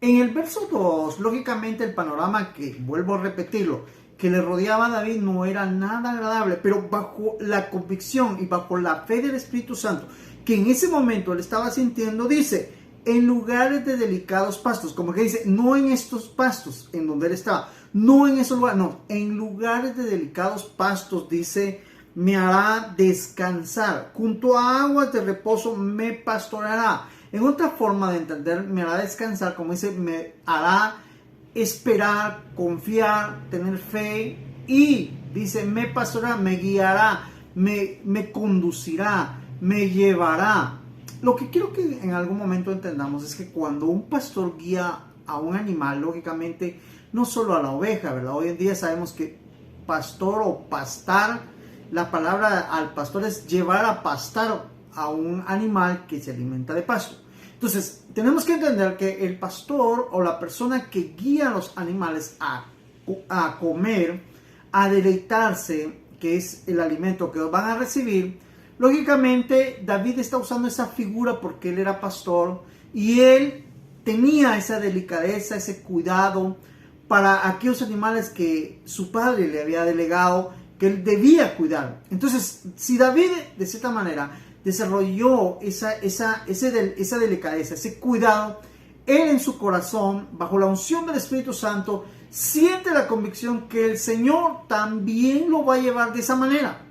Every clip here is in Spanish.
En el verso 2, lógicamente el panorama que, vuelvo a repetirlo, que le rodeaba a David no era nada agradable, pero bajo la convicción y bajo la fe del Espíritu Santo, que en ese momento él estaba sintiendo, dice, en lugares de delicados pastos, como que dice, no en estos pastos en donde él estaba, no en esos lugares, no, en lugares de delicados pastos, dice, me hará descansar, junto a aguas de reposo me pastoreará. En otra forma de entender, me hará descansar, como dice, me hará esperar, confiar, tener fe y, dice, me pastoreará, me guiará, me conducirá, me llevará. Lo que quiero que en algún momento entendamos es que cuando un pastor guía a un animal, lógicamente, no solo a la oveja, ¿verdad? Hoy en día sabemos que pastor o pastar, la palabra al pastor es llevar a pastar a un animal que se alimenta de pasto. Entonces, tenemos que entender que el pastor o la persona que guía a los animales a comer, a deleitarse, que es el alimento que van a recibir, lógicamente David está usando esa figura porque él era pastor y él tenía esa delicadeza, ese cuidado para aquellos animales que su padre le había delegado que él debía cuidar. Entonces, si David de cierta manera desarrolló esa delicadeza, ese cuidado, él en su corazón, bajo la unción del Espíritu Santo, siente la convicción que el Señor también lo va a llevar de esa manera.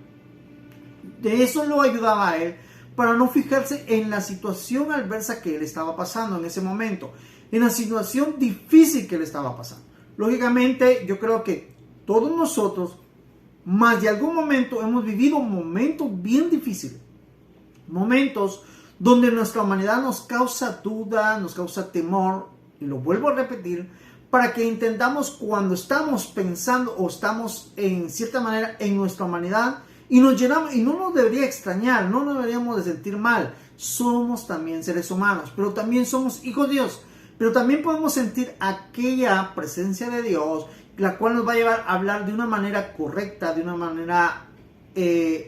De eso lo ayudaba a él para no fijarse en la situación adversa que él estaba pasando en ese momento, en la situación difícil que él estaba pasando. Lógicamente, yo creo que todos nosotros, más de algún momento, hemos vivido momentos bien difíciles. Momentos donde nuestra humanidad nos causa duda, nos causa temor, y lo vuelvo a repetir, para que entendamos cuando estamos pensando o estamos en cierta manera en nuestra humanidad y nos llenamos, y no nos debería extrañar, no nos deberíamos de sentir mal. Somos también seres humanos, pero también somos hijos de Dios, pero también podemos sentir aquella presencia de Dios, la cual nos va a llevar a hablar de una manera correcta, de una manera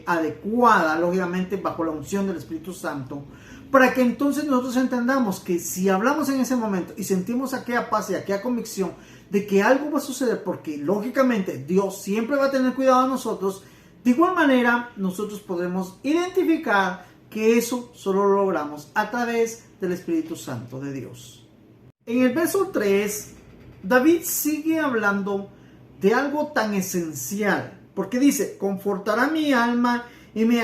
adecuada, lógicamente bajo la unción del Espíritu Santo, para que entonces nosotros entendamos que si hablamos en ese momento y sentimos aquella paz y aquella convicción de que algo va a suceder, porque lógicamente Dios siempre va a tener cuidado de nosotros, de igual manera nosotros podremos identificar que eso solo lo logramos a través del Espíritu Santo de Dios. En el verso 3, David sigue hablando de algo tan esencial, porque dice, confortará mi alma y me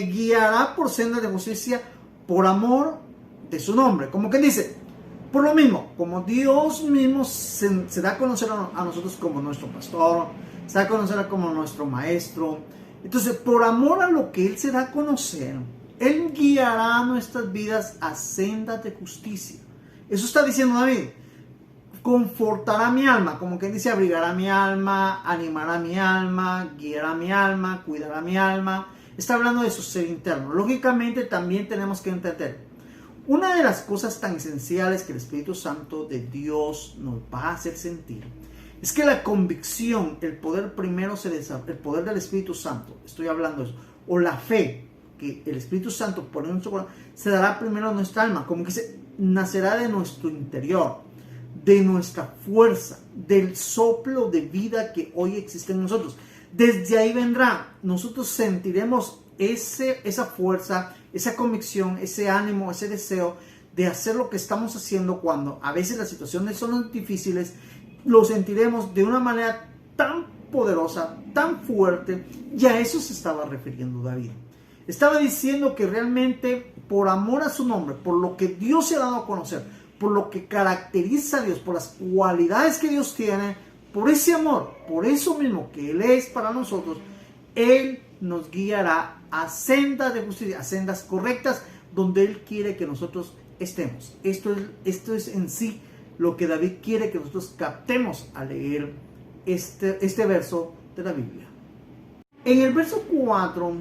guiará por sendas de justicia por amor de su nombre. Como que dice, por lo mismo, como Dios mismo se da a conocer a nosotros como nuestro pastor, se da a conocer como nuestro maestro. Entonces, por amor a lo que Él se da a conocer, Él guiará nuestras vidas a sendas de justicia. Eso está diciendo David. Confortará mi alma, como que dice, abrigará mi alma, animará mi alma, guiará mi alma, cuidará mi alma. Está hablando de su ser interno. Lógicamente también tenemos que entender, una de las cosas tan esenciales que el Espíritu Santo de Dios nos va a hacer sentir es que la convicción, el poder primero el poder del Espíritu Santo, estoy hablando de eso, o la fe que el Espíritu Santo pone en nuestro corazón, se dará primero a nuestra alma, como que nacerá de nuestro interior, de nuestra fuerza, del soplo de vida que hoy existe en nosotros. Desde ahí vendrá, nosotros sentiremos esa fuerza, esa convicción, ese ánimo, ese deseo de hacer lo que estamos haciendo cuando a veces las situaciones son difíciles. Lo sentiremos de una manera tan poderosa, tan fuerte, y a eso se estaba refiriendo David. Estaba diciendo que realmente por amor a su nombre, por lo que Dios se ha dado a conocer, por lo que caracteriza a Dios, por las cualidades que Dios tiene, por ese amor, por eso mismo que Él es para nosotros, Él nos guiará a sendas de justicia, a sendas correctas, donde Él quiere que nosotros estemos. Esto es en sí lo que David quiere que nosotros captemos al leer este verso de la Biblia. En el verso 4,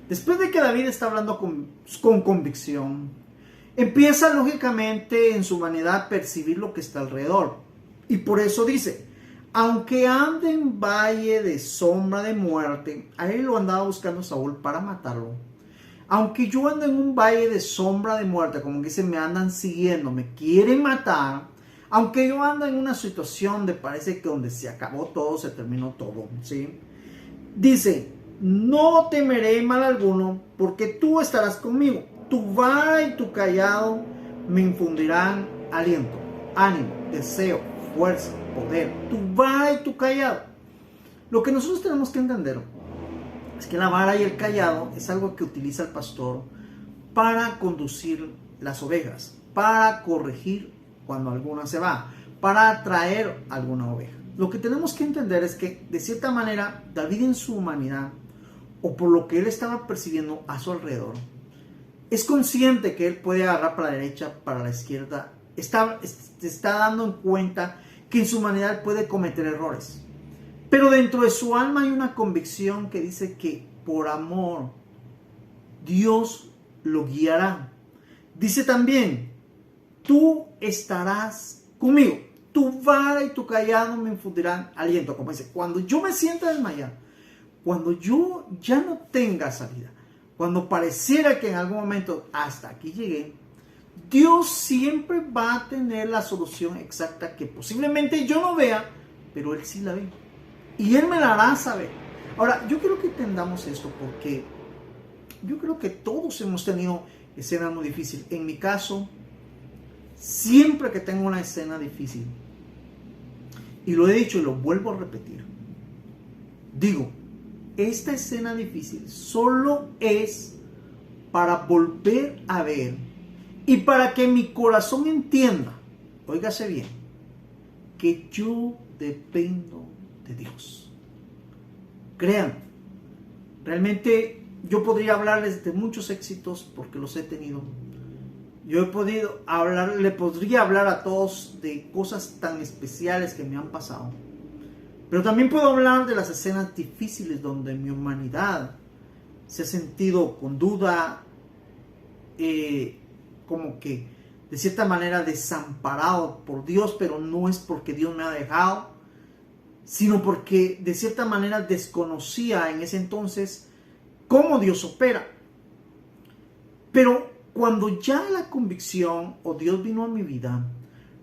después de que David está hablando con convicción, empieza lógicamente en su vanidad a percibir lo que está alrededor. Y por eso dice, aunque ande en valle de sombra de muerte, a él lo andaba buscando Saúl para matarlo. Aunque yo ando en un valle de sombra de muerte, como que se me andan siguiendo, me quieren matar, aunque yo ando en una situación de parece que donde se acabó todo, se terminó todo, ¿sí? Dice, no temeré mal alguno, porque tú estarás conmigo. Tu vara y tu callado me infundirán aliento, ánimo, deseo, fuerza, poder. Tu vara y tu callado. Lo que nosotros tenemos que entender es que la vara y el callado es algo que utiliza el pastor para conducir las ovejas, para corregir cuando alguna se va, para atraer alguna oveja. Lo que tenemos que entender es que, de cierta manera, David en su humanidad, o por lo que él estaba percibiendo a su alrededor, es consciente que él puede agarrar para la derecha, para la izquierda, está dando en cuenta que en su humanidad puede cometer errores. Pero dentro de su alma hay una convicción que dice que por amor Dios lo guiará. Dice también, tú estarás conmigo, tu vara y tu callado me infundirán aliento. Como dice, cuando yo me sienta desmayar, cuando yo ya no tenga salida, cuando pareciera que en algún momento hasta aquí llegué, Dios siempre va a tener la solución exacta que posiblemente yo no vea, pero Él sí la ve. Y Él me la hará saber. Ahora, yo quiero que entendamos esto porque yo creo que todos hemos tenido escenas muy difíciles. En mi caso, siempre que tengo una escena difícil, y lo he dicho y lo vuelvo a repetir, digo, esta escena difícil solo es para volver a ver y para que mi corazón entienda, óigase bien, que yo dependo de Dios. Crean, realmente yo podría hablarles de muchos éxitos porque los he tenido. Yo le podría hablar a todos de cosas tan especiales que me han pasado. Pero también puedo hablar de las escenas difíciles donde mi humanidad se ha sentido con duda, como que de cierta manera desamparado por Dios, pero no es porque Dios me ha dejado, sino porque de cierta manera desconocía en ese entonces cómo Dios opera. Pero cuando ya la convicción o Dios vino a mi vida,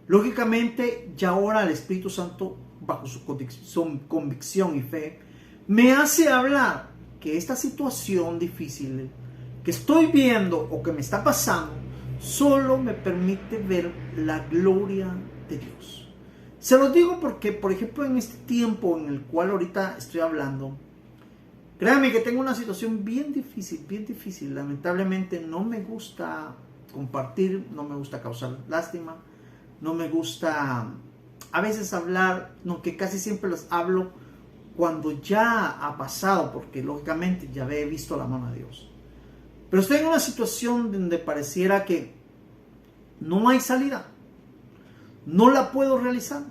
lógicamente ya ahora el Espíritu Santo, bajo su convicción y fe, me hace hablar que esta situación difícil que estoy viendo o que me está pasando solo me permite ver la gloria de Dios. Se lo digo porque, por ejemplo, en este tiempo en el cual ahorita estoy hablando, créanme que tengo una situación bien difícil. Lamentablemente no me gusta compartir, no me gusta causar lástima, no me gusta a veces hablar, no, que casi siempre les hablo cuando ya ha pasado, porque lógicamente ya he visto la mano de Dios. Pero estoy en una situación donde pareciera que no hay salida, no la puedo realizar.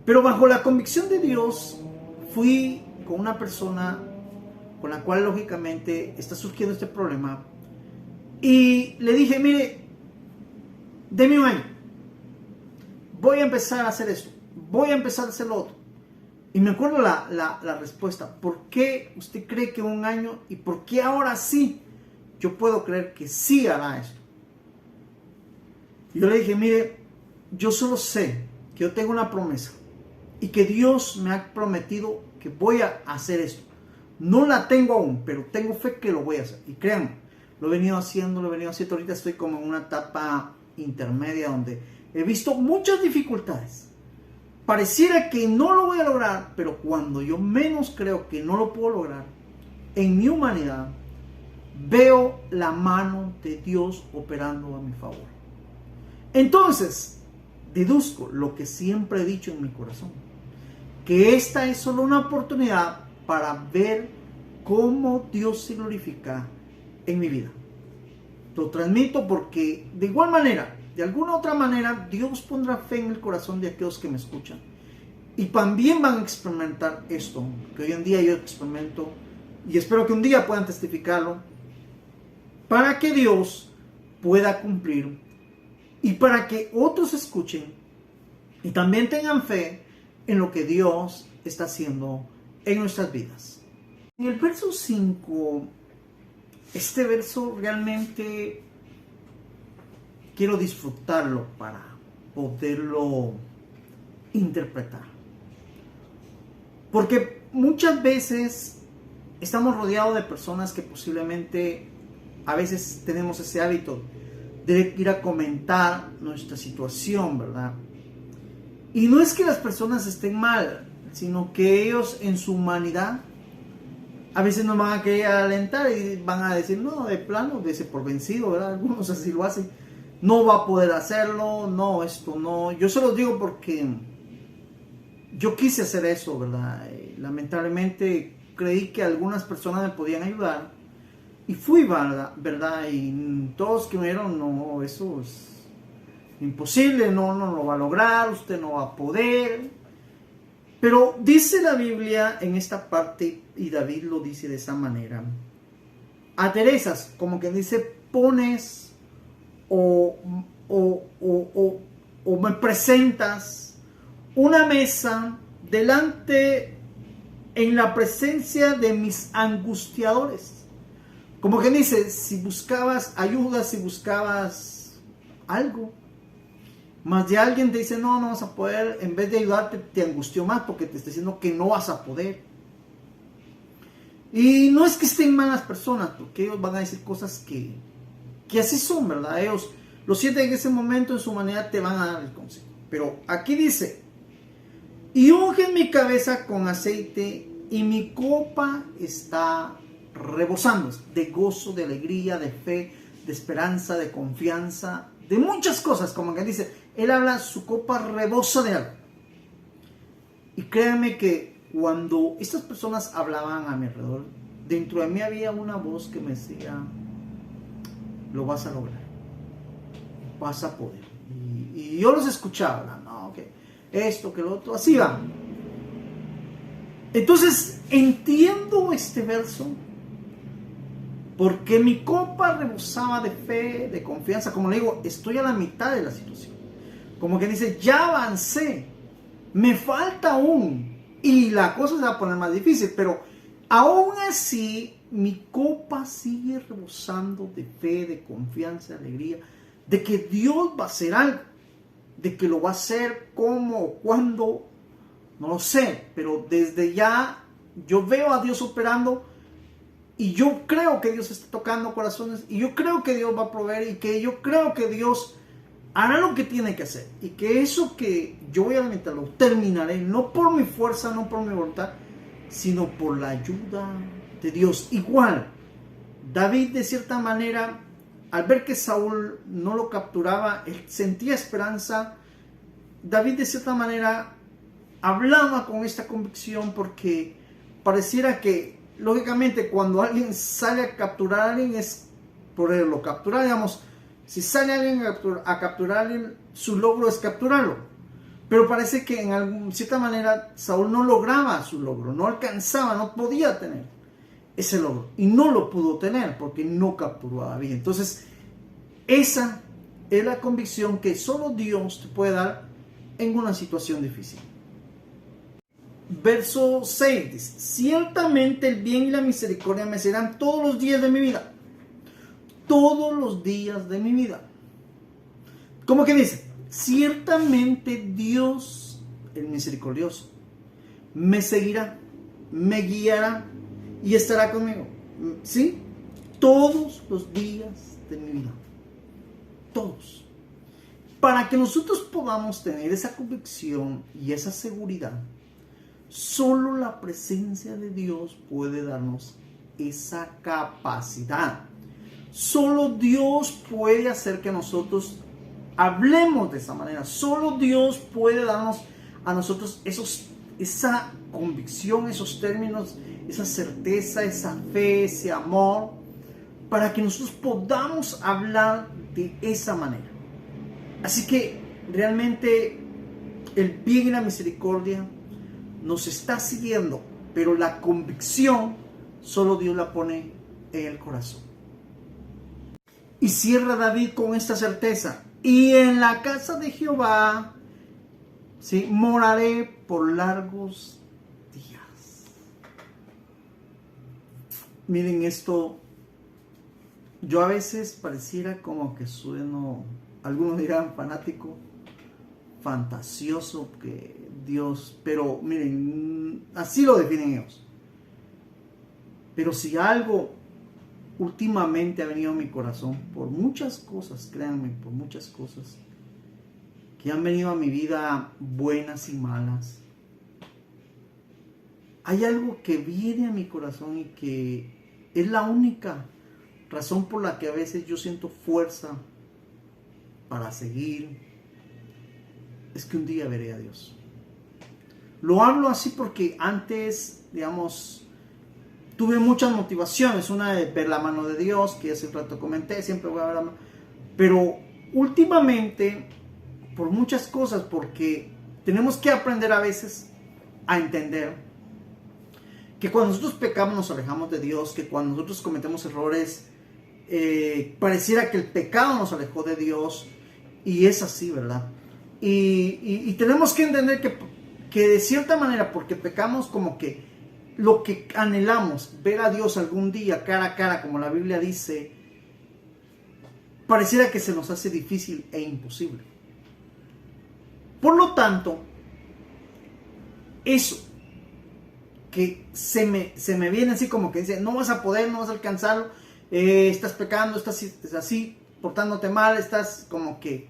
Pero bajo la convicción de Dios, fui con una persona con la cual lógicamente está surgiendo este problema y le dije, mire, deme un año, voy a empezar a hacer esto, voy a empezar a hacer lo otro. Y me acuerdo la respuesta, ¿por qué usted cree que un año y por qué ahora sí yo puedo creer que sí hará esto? Y yo le dije, mire, yo solo sé que yo tengo una promesa y que Dios me ha prometido que voy a hacer esto. No la tengo aún, pero tengo fe que lo voy a hacer. Y créanme, lo he venido haciendo. Ahorita estoy como en una etapa intermedia donde he visto muchas dificultades. Pareciera que no lo voy a lograr, pero cuando yo menos creo que no lo puedo lograr, en mi humanidad, veo la mano de Dios operando a mi favor. Entonces, deduzco lo que siempre he dicho en mi corazón, que esta es solo una oportunidad para ver cómo Dios se glorifica en mi vida. Lo transmito porque de igual manera, de alguna otra manera, Dios pondrá fe en el corazón de aquellos que me escuchan. Y también van a experimentar esto, que hoy en día yo experimento, y espero que un día puedan testificarlo, para que Dios pueda cumplir y para que otros escuchen y también tengan fe en lo que Dios está haciendo en nuestras vidas. En el verso 5 este verso realmente quiero disfrutarlo para poderlo interpretar. Porque muchas veces estamos rodeados de personas que posiblemente a veces tenemos ese hábito de ir a comentar nuestra situación, ¿verdad? Y no es que las personas estén mal, sino que ellos en su humanidad a veces nos van a querer alentar y van a decir, no, de plano, dése por vencido, ¿verdad? Algunos así lo hacen. No va a poder hacerlo, no, esto no. Yo se los digo porque yo quise hacer eso, ¿verdad? Lamentablemente creí que algunas personas me podían ayudar y fui, ¿verdad? Y todos que me dijeron, no, eso es imposible, no lo va a lograr, usted no va a poder. Pero dice la Biblia en esta parte, y David lo dice de esa manera, aderezas, como que dice, pones o me presentas una mesa delante en la presencia de mis angustiadores. Como que dice, si buscabas ayuda, si buscabas algo, más de alguien te dice, no vas a poder, en vez de ayudarte, te angustió más porque te está diciendo que no vas a poder. Y no es que estén malas personas, porque ellos van a decir cosas que así son, ¿verdad? Ellos lo sienten en ese momento, en su manera te van a dar el consejo. Pero aquí dice, y unge mi cabeza con aceite y mi copa está rebosando de gozo, de alegría, de fe, de esperanza, de confianza, de muchas cosas, como que dice, él habla, su copa rebosa de algo. Y créanme que cuando estas personas hablaban a mi alrededor, dentro de mí había una voz que me decía, lo vas a lograr, vas a poder. Y yo los escuchaba, no, que esto, que lo otro, así va. Entonces entiendo este verso, porque mi copa rebosaba de fe, de confianza. Como le digo, estoy a la mitad de la situación. Como que dice, ya avancé, me falta aún. Y la cosa se va a poner más difícil, pero aún así, mi copa sigue rebosando de fe, de confianza, de alegría, de que Dios va a hacer algo, de que lo va a hacer, cómo o cuándo, no lo sé, pero desde ya yo veo a Dios operando. Y yo creo que Dios está tocando corazones. Y yo creo que Dios va a proveer. Y que yo creo que Dios hará lo que tiene que hacer. Y que eso que yo voy a lamentar lo terminaré. No por mi fuerza, no por mi voluntad, sino por la ayuda de Dios. Igual, David de cierta manera, al ver que Saúl no lo capturaba, él sentía esperanza. David de cierta manera hablaba con esta convicción porque pareciera que lógicamente, cuando alguien sale a capturar a alguien es por lo capturar, digamos, si sale alguien a capturar a alguien, su logro es capturarlo. Pero parece que en cierta manera Saúl no lograba su logro, no alcanzaba, no podía tener ese logro. Y no lo pudo tener porque no capturó a David. Entonces, esa es la convicción que solo Dios te puede dar en una situación difícil. Verso 6 dice, ciertamente el bien y la misericordia me serán todos los días de mi vida. Todos los días de mi vida. ¿Cómo que dice? Ciertamente Dios, el misericordioso, me seguirá, me guiará y estará conmigo. ¿Sí? Todos los días de mi vida. Todos. Para que nosotros podamos tener esa convicción y esa seguridad, solo la presencia de Dios puede darnos esa capacidad. Solo Dios puede hacer que nosotros hablemos de esa manera. Solo Dios puede darnos a nosotros esa convicción, esos términos, esa certeza, esa fe, ese amor, para que nosotros podamos hablar de esa manera. Así que realmente el bien y la misericordia nos está siguiendo, pero la convicción solo Dios la pone en el corazón. Y cierra David con esta certeza, y en la casa de Jehová, ¿sí?, moraré por largos días. Miren esto, yo a veces pareciera como que sueno, algunos dirán fanático, fantasioso, que Dios, pero miren, así lo definen ellos. Pero si algo últimamente ha venido a mi corazón, por muchas cosas, créanme, por muchas cosas, que han venido a mi vida buenas y malas, hay algo que viene a mi corazón y que es la única razón por la que a veces yo siento fuerza para seguir, es que un día veré a Dios. Lo hablo así porque antes, digamos, tuve muchas motivaciones. Una de ver la mano de Dios, que hace rato comenté, siempre voy a ver la mano. Pero últimamente, por muchas cosas, porque tenemos que aprender a veces a entender que cuando nosotros pecamos nos alejamos de Dios, que cuando nosotros cometemos errores, pareciera que el pecado nos alejó de Dios, y es así, ¿verdad? Y tenemos que entender que de cierta manera, porque pecamos, como que lo que anhelamos, ver a Dios algún día cara a cara, como la Biblia dice, pareciera que se nos hace difícil e imposible. Por lo tanto, eso que se me viene así como que dice, no vas a poder, no vas a alcanzarlo, estás pecando, estás así, portándote mal, estás como que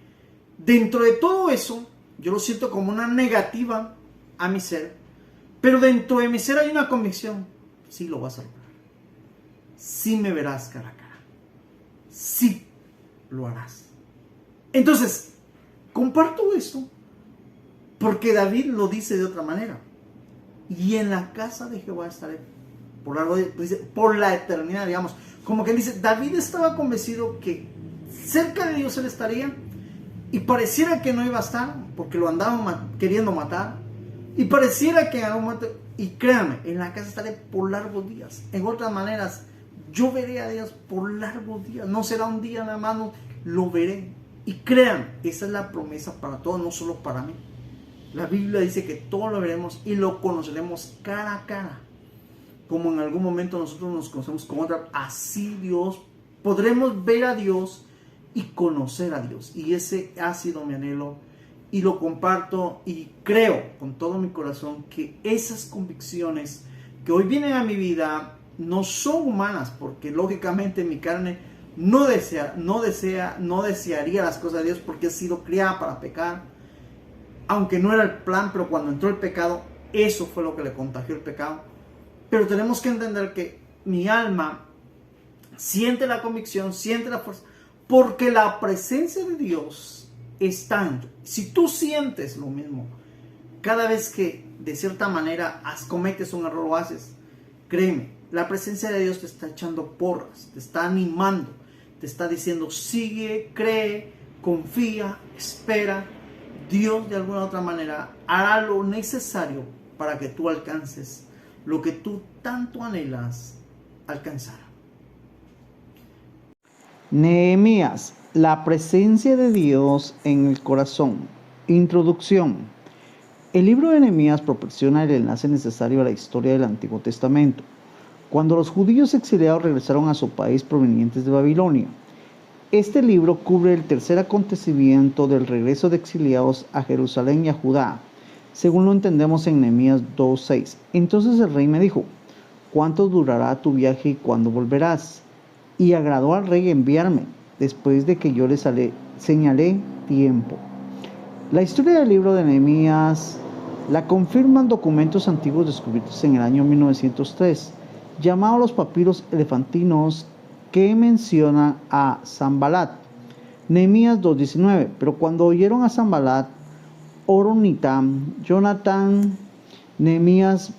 dentro de todo eso, yo lo siento como una negativa a mi ser, pero dentro de mi ser hay una convicción, sí lo vas a lograr, sí me verás cara a cara, sí lo harás. Entonces, comparto esto porque David lo dice de otra manera. Y en la casa de Jehová estaré por la eternidad, digamos. Como que dice, David estaba convencido que cerca de Dios él estaría, y pareciera que no iba a estar porque lo andaban queriendo matar, y pareciera que en algún momento, y créanme, en la casa estaré por largos días. En otras maneras, yo veré a Dios por largos días. No será un día nada más, no, lo veré. Y créanme, esa es la promesa para todos, no solo para mí. La Biblia dice que todo lo veremos y lo conoceremos cara a cara. Como en algún momento nosotros nos conocemos con otra, así Dios, podremos ver a Dios y conocer a Dios. Y ese ha sido mi anhelo y lo comparto, y creo con todo mi corazón que esas convicciones que hoy vienen a mi vida no son humanas, porque lógicamente mi carne no desearía las cosas de Dios, porque he sido criada para pecar. Aunque no era el plan, pero cuando entró el pecado, eso fue lo que le contagió el pecado. Pero tenemos que entender que mi alma siente la convicción, siente la fuerza, porque la presencia de Dios está en ti. Si tú sientes lo mismo, cada vez que de cierta manera cometes un error o haces, créeme, la presencia de Dios te está echando porras, te está animando, te está diciendo, sigue, cree, confía, espera. Dios de alguna u otra manera hará lo necesario para que tú alcances lo que tú tanto anhelas alcanzar. Nehemías, la presencia de Dios en el corazón. Introducción. El libro de Nehemías proporciona el enlace necesario a la historia del Antiguo Testamento, cuando los judíos exiliados regresaron a su país provenientes de Babilonia. Este libro cubre el tercer acontecimiento del regreso de exiliados a Jerusalén y a Judá, según lo entendemos en Nehemías 2:6. Entonces el rey me dijo, ¿cuánto durará tu viaje y cuándo volverás? Y agradó al rey enviarme, después de que yo le señalé tiempo. La historia del libro de Nehemías la confirman documentos antiguos descubiertos en el año 1903, llamados los papiros elefantinos, que menciona a Sanballat. Nehemías 2:19. Pero cuando oyeron a Sanballat, Horonita, Jonatán, Nehemías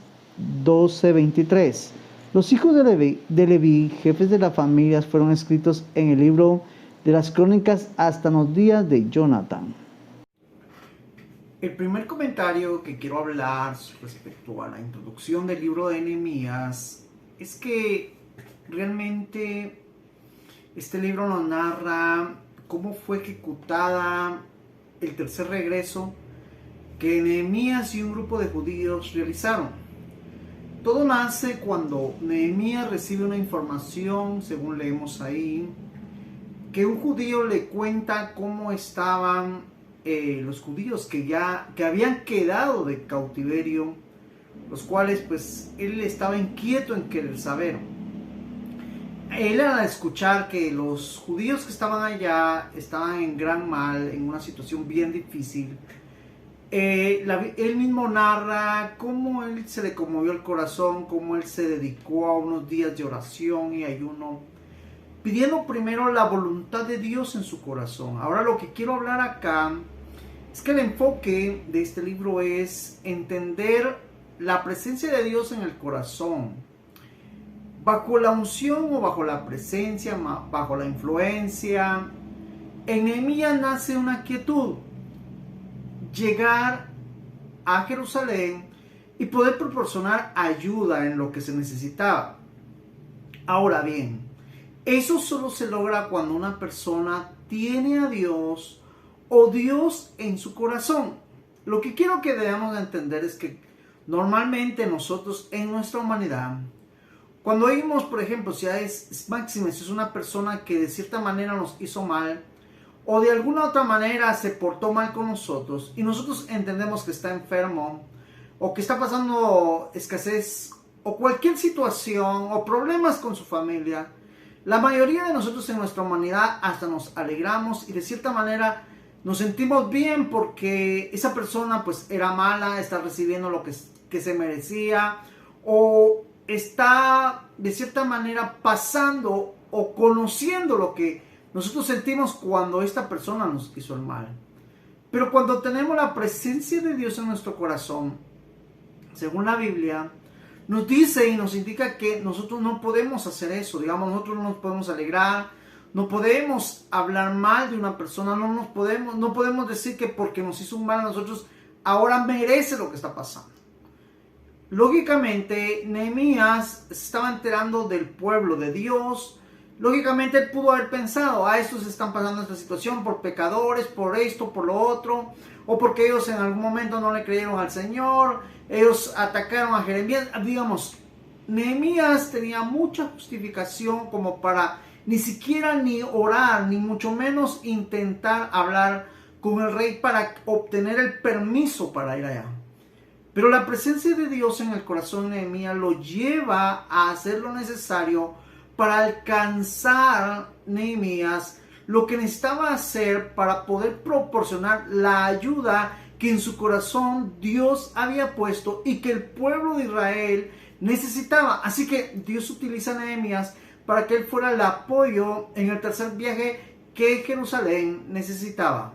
12:23. Los hijos de Leví, jefes de las familias, fueron escritos en el libro de las crónicas hasta los días de Jonatán. El primer comentario que quiero hablar respecto a la introducción del libro de Nehemías es que realmente este libro nos narra cómo fue ejecutada el tercer regreso que Nehemías y un grupo de judíos realizaron. Todo nace cuando Nehemías recibe una información, según leemos ahí, que un judío le cuenta cómo estaban los judíos que habían quedado de cautiverio, los cuales pues él estaba inquieto en querer saber. Él al escuchar que los judíos que estaban allá estaban en gran mal, en una situación bien difícil, él mismo narra cómo él se le conmovió el corazón, cómo él se dedicó a unos días de oración y ayuno, pidiendo primero la voluntad de Dios en su corazón. Ahora lo que quiero hablar acá es que el enfoque de este libro es entender la presencia de Dios en el corazón. Bajo la unción o bajo la presencia, bajo la influencia, en Nehemías nace una quietud: llegar a Jerusalén y poder proporcionar ayuda en lo que se necesitaba. Ahora bien, eso solo se logra cuando una persona tiene a Dios o Dios en su corazón. Lo que quiero que debamos entender es que normalmente nosotros en nuestra humanidad, cuando oímos, por ejemplo, si Máximes es una persona que de cierta manera nos hizo mal o de alguna otra manera se portó mal con nosotros y nosotros entendemos que está enfermo o que está pasando escasez o cualquier situación o problemas con su familia, la mayoría de nosotros en nuestra humanidad hasta nos alegramos y de cierta manera nos sentimos bien porque esa persona pues era mala, está recibiendo lo que se merecía o está de cierta manera pasando o conociendo lo que nosotros sentimos cuando esta persona nos hizo el mal. Pero cuando tenemos la presencia de Dios en nuestro corazón, según la Biblia, nos dice y nos indica que nosotros no podemos hacer eso. Digamos, nosotros no nos podemos alegrar, no podemos hablar mal de una persona, no podemos decir que porque nos hizo un mal a nosotros, ahora merece lo que está pasando. Lógicamente, Nehemías se estaba enterando del pueblo de Dios. Lógicamente, él pudo haber pensado: estos están pasando esta situación por pecadores, por esto, por lo otro, o porque ellos en algún momento no le creyeron al Señor, ellos atacaron a Jeremías. Digamos, Nehemías tenía mucha justificación como para ni siquiera ni orar, ni mucho menos intentar hablar con el rey para obtener el permiso para ir allá. Pero la presencia de Dios en el corazón de Nehemías lo lleva a hacer lo necesario para alcanzar Nehemías lo que necesitaba hacer para poder proporcionar la ayuda que en su corazón Dios había puesto y que el pueblo de Israel necesitaba. Así que Dios utiliza a Nehemías para que él fuera el apoyo en el tercer viaje que Jerusalén necesitaba.